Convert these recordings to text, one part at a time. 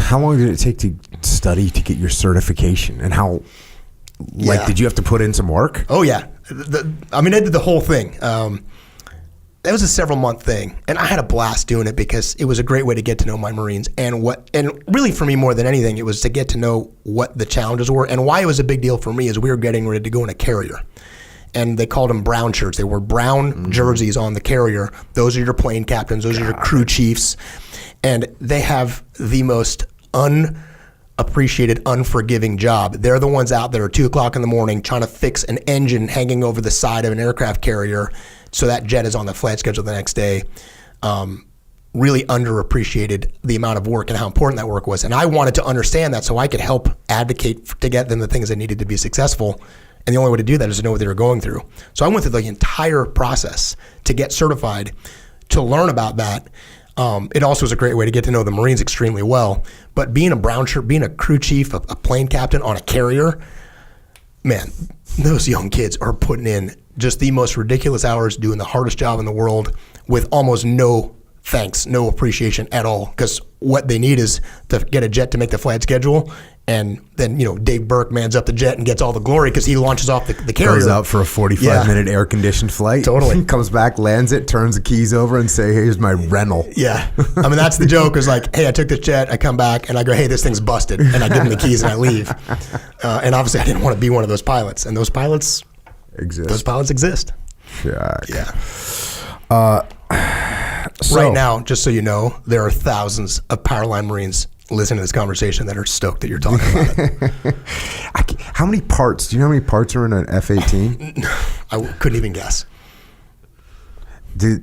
How long did it take to study to get your certification? And how, did you have to put in some work? Oh, yeah. I did the whole thing. That was a several-month thing, and I had a blast doing it because it was a great way to get to know my Marines and really for me more than anything, it was to get to know what the challenges were and why it was a big deal for me is we were getting ready to go in a carrier. And they called them brown shirts. They were brown jerseys on the carrier. Those are your plane captains. Those are your crew chiefs. And they have the most unappreciated, unforgiving job. They're the ones out there at 2 o'clock in the morning trying to fix an engine hanging over the side of an aircraft carrier so that jet is on the flight schedule the next day. Really underappreciated the amount of work and how important that work was. And I wanted to understand that so I could help advocate to get them the things they needed to be successful. And the only way to do that is to know what they were going through. So I went through the entire process to get certified, to learn about that. It also was a great way to get to know the Marines extremely well. But being a brown shirt, being a crew chief, a plane captain on a carrier, man, those young kids are putting in just the most ridiculous hours doing the hardest job in the world with almost no thanks, no appreciation at all. Because what they need is to get a jet to make the flight schedule. And then, Dave Berke mans up the jet and gets all the glory because he launches off the carrier. Goes out for a 45-minute air-conditioned flight. Totally. Comes back, lands it, turns the keys over and say, here's my rental. Yeah. That's the joke is like, hey, I took this jet, I come back, and I go, hey, this thing's busted. And I give him the keys and I leave. And obviously I didn't want to be one of those pilots. And those pilots exist. Yeah. Right now, just so you know, there are thousands of Powerline Marines listening to this conversation that are stoked that you're talking about it. How many parts? Do you know how many parts are in an F-18? I couldn't even guess. Do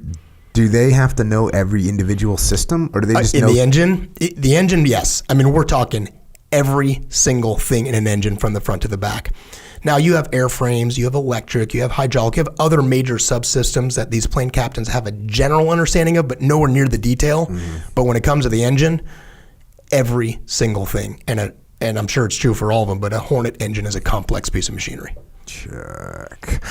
they have to know every individual system, or do they just know? In the engine? The engine, yes. We're talking every single thing in an engine from the front to the back. Now, you have airframes, you have electric, you have hydraulic, you have other major subsystems that these plane captains have a general understanding of, but nowhere near the detail. But when it comes to the engine, every single thing. And I'm sure it's true for all of them, but a Hornet engine is a complex piece of machinery. Check.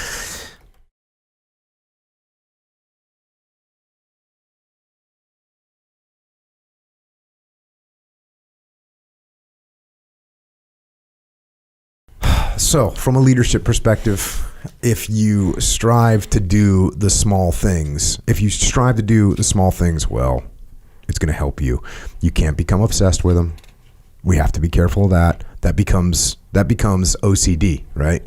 So, from a leadership perspective, if you strive to do the small things, well, it's going to help you. You can't become obsessed with them. We have to be careful of that. That becomes OCD, right?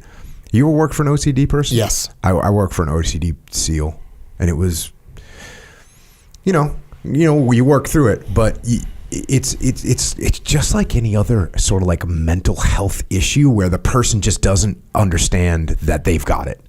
You ever work for an OCD person? Yes. I work for an OCD SEAL, and it was, you work through it, but it's just like any other sort of like mental health issue where the person just doesn't understand that they've got it.